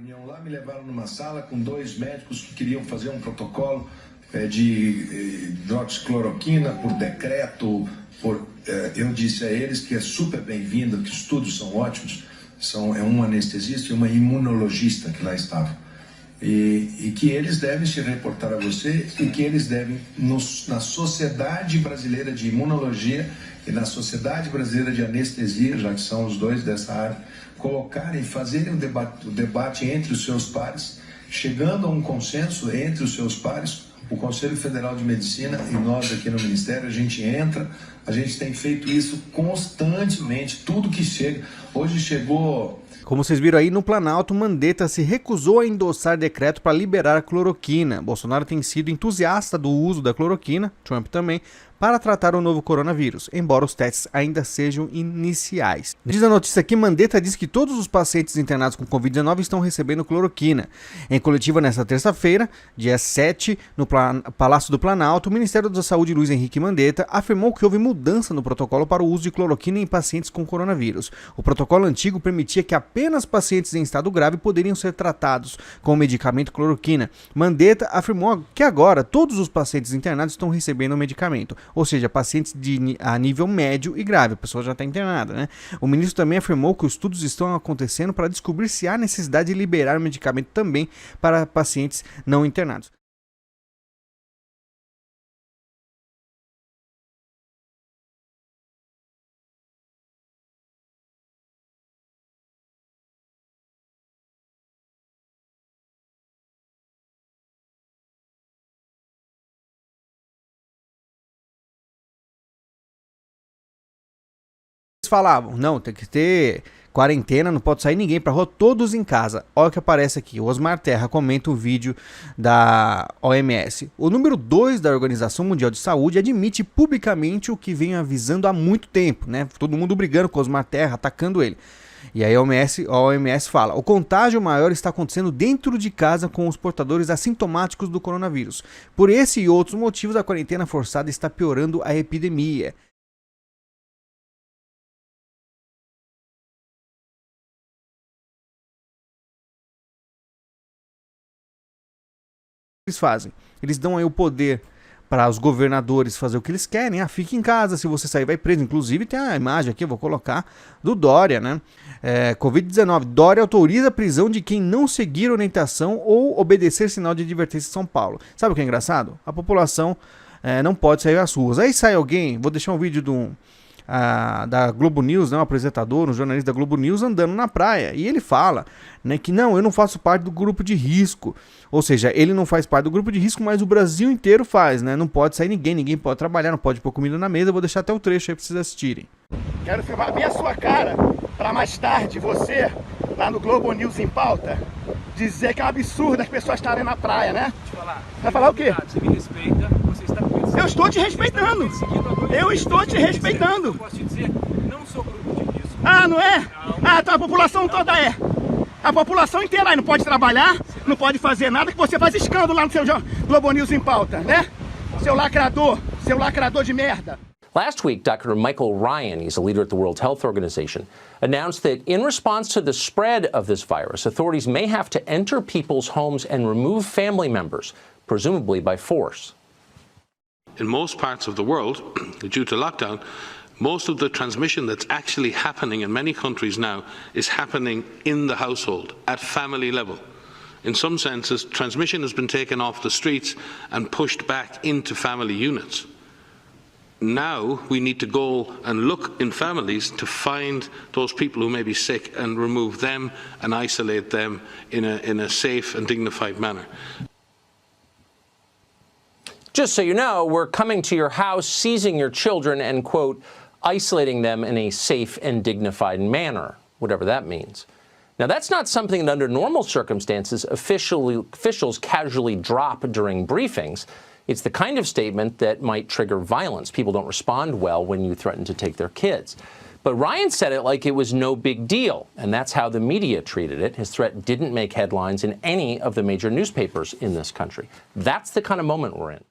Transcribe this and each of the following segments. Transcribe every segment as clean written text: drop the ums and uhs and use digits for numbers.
reunião lá, me levaram numa sala com 2 médicos que queriam fazer um protocolo de hidroxicloroquina por decreto. Eu disse a eles que é super bem-vindo, que os estudos são ótimos, é um anestesista e uma imunologista que lá estavam. E que eles devem se reportar a você e que eles devem, na Sociedade Brasileira de Imunologia e na Sociedade Brasileira de Anestesia, já que são os dois dessa área, colocarem, fazerem o debate entre os seus pares, chegando a um consenso entre os seus pares. O Conselho Federal de Medicina e nós aqui no Ministério, a gente entra, a gente tem feito isso constantemente, tudo que chega. Hoje chegou... Como vocês viram aí, no Planalto, Mandetta se recusou a endossar decreto para liberar a cloroquina. Bolsonaro tem sido entusiasta do uso da cloroquina, Trump também, para tratar o novo coronavírus, embora os testes ainda sejam iniciais. Diz a notícia aqui, Mandetta diz que todos os pacientes internados com Covid-19 estão recebendo cloroquina. Em coletiva nesta terça-feira, dia 7, no Palácio do Planalto, o Ministério da Saúde, Luiz Henrique Mandetta, afirmou que houve mudança no protocolo para o uso de cloroquina em pacientes com coronavírus. O protocolo antigo permitia que apenas pacientes em estado grave poderiam ser tratados com o medicamento cloroquina. Mandetta afirmou que agora todos os pacientes internados estão recebendo o medicamento. Ou seja, pacientes a nível médio e grave, a pessoa já está internada, né? O ministro também afirmou que os estudos estão acontecendo para descobrir se há necessidade de liberar o medicamento também para pacientes não internados. Falavam, não, tem que ter quarentena, não pode sair ninguém pra rua, todos em casa. Olha o que aparece aqui, o Osmar Terra comenta um vídeo da OMS. O número 2 da Organização Mundial de Saúde admite publicamente o que vem avisando há muito tempo, né? Todo mundo brigando com o Osmar Terra, atacando ele. E aí a OMS fala, o contágio maior está acontecendo dentro de casa com os portadores assintomáticos do coronavírus. Por esse e outros motivos, a quarentena forçada está piorando a epidemia. Eles fazem? Eles dão aí o poder para os governadores fazer o que eles querem. Ah, fique em casa, se você sair vai preso. Inclusive tem a imagem aqui, eu vou colocar, do Dória, né? Covid-19. Dória autoriza a prisão de quem não seguir orientação ou obedecer sinal de advertência em São Paulo. Sabe o que é engraçado? A população não pode sair às ruas. Aí sai alguém, vou deixar um vídeo da Globo News, né, um apresentador, um jornalista da Globo News andando na praia, e ele fala, né, que não, eu não faço parte do grupo de risco, ou seja, ele não faz parte do grupo de risco, mas o Brasil inteiro faz, né, não pode sair ninguém pode trabalhar, não pode pôr comida na mesa. Eu vou deixar até o trecho aí pra vocês assistirem. Quero filmar bem a sua cara, pra mais tarde você, lá no Globo News em Pauta, dizer que é um absurdo as pessoas estarem na praia, né? Deixa eu falar. Vai falar o quê? Você me respeita, você está me perseguindo. Eu estou te respeitando. Eu estou te respeitando. Eu posso te dizer, não sou grupo de risco. Ah, não é? Ah, então a população toda é. A população inteira aí não pode trabalhar, não pode fazer nada, que você faz escândalo lá no seu Globo News em Pauta, né? Seu lacrador de merda. Last week, Dr. Michael Ryan, he's a leader at the World Health Organization, announced that in response to the spread of this virus, authorities may have to enter people's homes and remove family members, presumably by force. In most parts of the world, due to lockdown, most of the transmission that's actually happening in many countries now is happening in the household, at family level. In some senses, transmission has been taken off the streets and pushed back into family units. Now we need to go and look in families to find those people who may be sick and remove them and isolate them in a safe and dignified manner. Just so you know, we're coming to your house, seizing your children and, quote, isolating them in a safe and dignified manner, whatever that means. Now, that's not something that under normal circumstances officials casually drop during briefings. It's the kind of statement that might trigger violence. People don't respond well when you threaten to take their kids. But Ryan said it like it was no big deal, and that's how the media treated it. His threat didn't make headlines in any of the major newspapers in this country. That's the kind of moment we're in.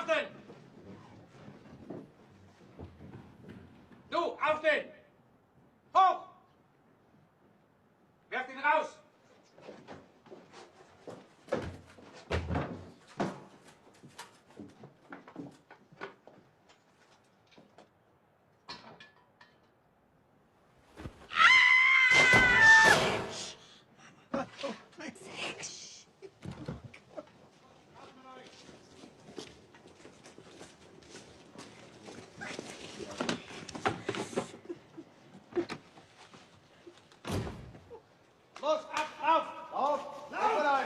aufstehen! Du, aufstehen! Hoch! Werft ihn raus! Los, auf! Auf! Lauf!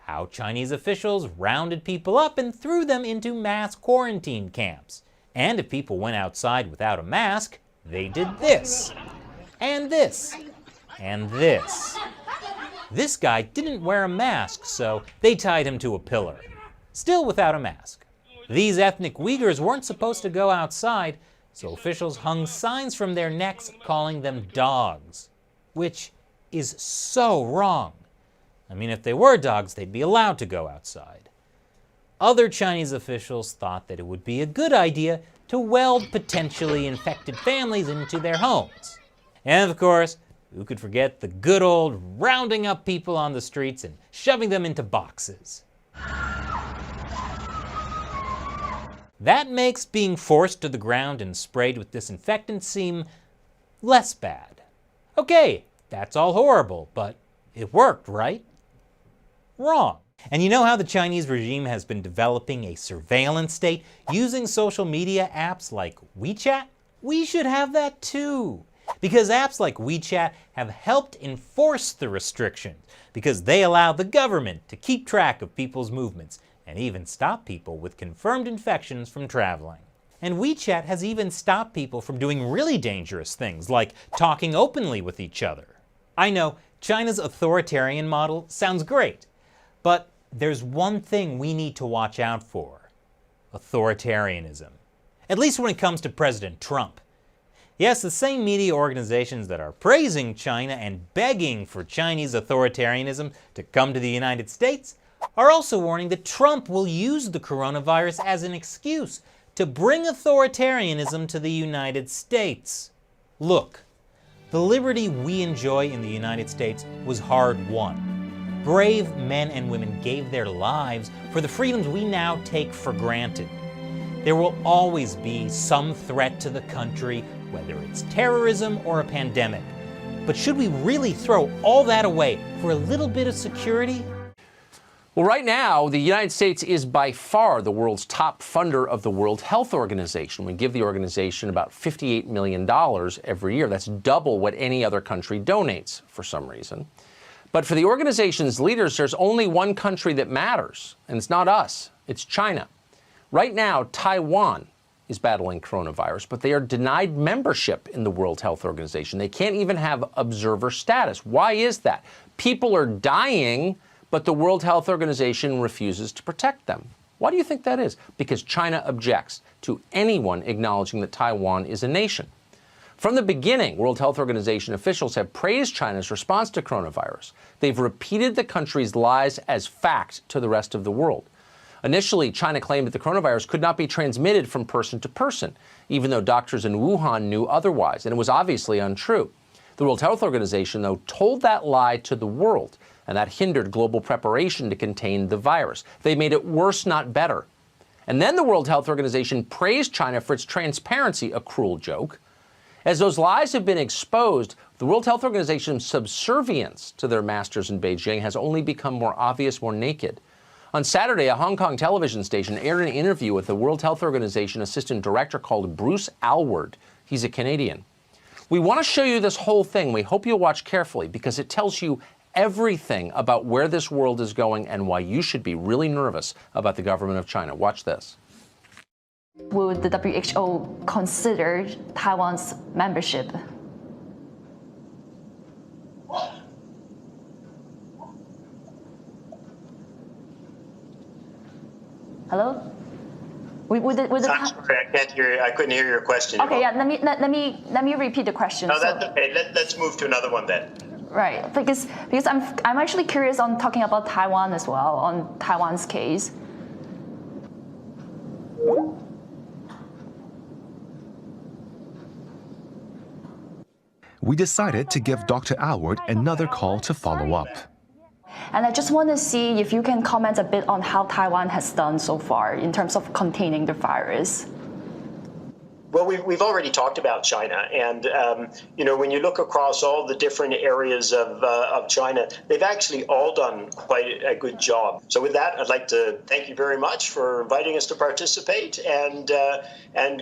How Chinese officials rounded people up and threw them into mass quarantine camps. And if people went outside without a mask, they did this, and this, and this. This guy didn't wear a mask, so they tied him to a pillar, still without a mask. These ethnic Uyghurs weren't supposed to go outside, so officials hung signs from their necks calling them dogs, which is so wrong. I mean, if they were dogs, they'd be allowed to go outside. Other Chinese officials thought that it would be a good idea to weld potentially infected families into their homes. And of course, who could forget the good old rounding up people on the streets and shoving them into boxes? That makes being forced to the ground and sprayed with disinfectant seem less bad. Okay, that's all horrible, but it worked, right? Wrong. And you know how the Chinese regime has been developing a surveillance state using social media apps like WeChat? We should have that too. Because apps like WeChat have helped enforce the restrictions because they allow the government to keep track of people's movements and even stop people with confirmed infections from traveling. And WeChat has even stopped people from doing really dangerous things like talking openly with each other. I know, China's authoritarian model sounds great, but there's one thing we need to watch out for: authoritarianism. At least when it comes to President Trump. Yes, the same media organizations that are praising China and begging for Chinese authoritarianism to come to the United States are also warning that Trump will use the coronavirus as an excuse to bring authoritarianism to the United States. Look, the liberty we enjoy in the United States was hard-won. Brave men and women gave their lives for the freedoms we now take for granted. There will always be some threat to the country, whether it's terrorism or a pandemic. But should we really throw all that away for a little bit of security? Well, right now, the United States is by far the world's top funder of the World Health Organization. We give the organization about $58 million every year. That's double what any other country donates for some reason. But for the organization's leaders, there's only one country that matters, and it's not us, it's China. Right now, Taiwan is battling coronavirus, but they are denied membership in the World Health Organization. They can't even have observer status. Why is that? People are dying, but the World Health Organization refuses to protect them. Why do you think that is? Because China objects to anyone acknowledging that Taiwan is a nation. From the beginning, World Health Organization officials have praised China's response to coronavirus. They've repeated the country's lies as fact to the rest of the world. Initially, China claimed that the coronavirus could not be transmitted from person to person, even though doctors in Wuhan knew otherwise, and it was obviously untrue. The World Health Organization, though, told that lie to the world, and that hindered global preparation to contain the virus. They made it worse, not better. And then the World Health Organization praised China for its transparency, a cruel joke. As those lies have been exposed, the World Health Organization's subservience to their masters in Beijing has only become more obvious, more naked. On Saturday, a Hong Kong television station aired an interview with the World Health Organization assistant director called Bruce Alward. He's a Canadian. We want to show you this whole thing. We hope you'll watch carefully because it tells you everything about where this world is going and why you should be really nervous about the government of China. Watch this. Would the WHO consider Taiwan's membership? Hello? I'm sorry, I can't hear you. I couldn't hear your question. Okay, yeah. Let me repeat the question. No, that's okay. Let's move to another one then. Right, because I'm actually curious on talking about Taiwan as well, on Taiwan's case. We decided to give Dr. Aylward another call to follow up. And I just want to see if you can comment a bit on how Taiwan has done so far in terms of containing the virus. Well, we've already talked about China, and when you look across all the different areas of China, they've actually all done quite a good job. So with that, I'd like to thank you very much for inviting us to participate, and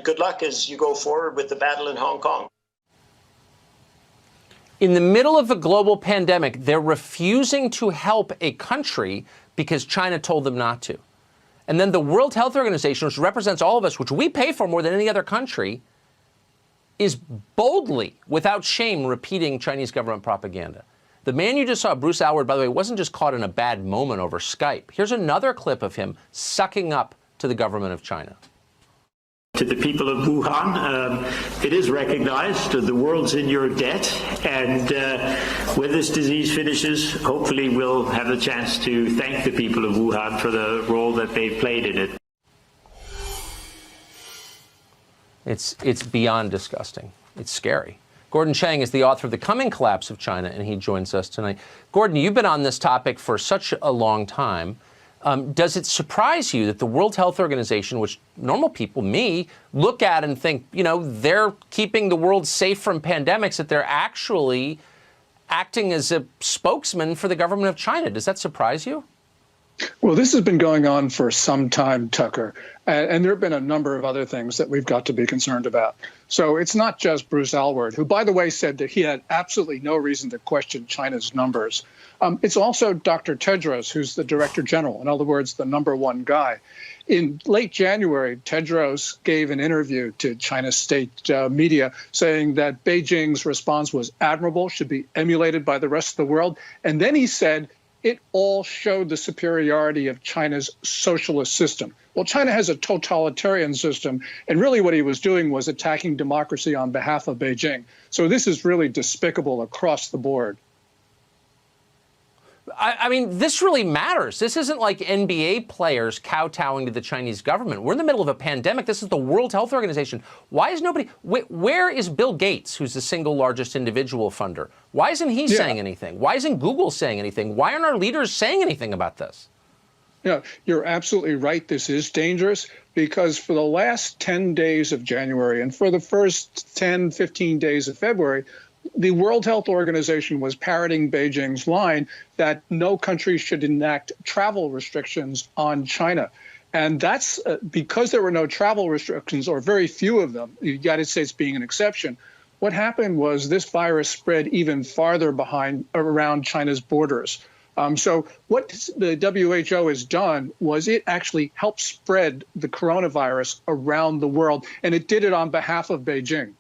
good luck as you go forward with the battle in Hong Kong. In the middle of a global pandemic, they're refusing to help a country because China told them not to. And then the World Health Organization, which represents all of us, which we pay for more than any other country, is boldly, without shame, repeating Chinese government propaganda. The man you just saw, Bruce Aylward, by the way, wasn't just caught in a bad moment over Skype. Here's another clip of him sucking up to the government of China. To the people of Wuhan, it is recognized the world's in your debt, and when this disease finishes, hopefully we'll have the chance to thank the people of Wuhan for the role that they've played in it. It's beyond disgusting. It's scary. Gordon Chang is the author of The Coming Collapse of China, and he joins us tonight. Gordon, you've been on this topic for such a long time. Does it surprise you that the World Health Organization, which normal people, me, look at and think, they're keeping the world safe from pandemics, that they're actually acting as a spokesman for the government of China? Does that surprise you? Well, this has been going on for some time, Tucker, and there have been a number of other things that we've got to be concerned about. So it's not just Bruce Aylward, who, by the way, said that he had absolutely no reason to question China's numbers. It's also Dr. Tedros, who's the Director General, in other words, the #1 guy. In late January, Tedros gave an interview to China's state media saying that Beijing's response was admirable, should be emulated by the rest of the world. And then he said it all showed the superiority of China's socialist system. Well, China has a totalitarian system, and really what he was doing was attacking democracy on behalf of Beijing. So this is really despicable across the board. I mean, this really matters. This isn't like NBA players kowtowing to the Chinese government. We're in the middle of a pandemic. This is the World Health Organization. Why is nobody... Where is Bill Gates, who's the single largest individual funder? Why isn't he saying anything? Why isn't Google saying anything? Why aren't our leaders saying anything about this? Yeah, you're absolutely right. This is dangerous because for the last 10 days of January and for the first 10, 15 days of February, the World Health Organization was parroting Beijing's line that no country should enact travel restrictions on China. And that's because there were no travel restrictions, or very few of them, the United States being an exception. What happened was this virus spread even farther around China's borders. So what the WHO has done was it actually helped spread the coronavirus around the world, and it did it on behalf of Beijing.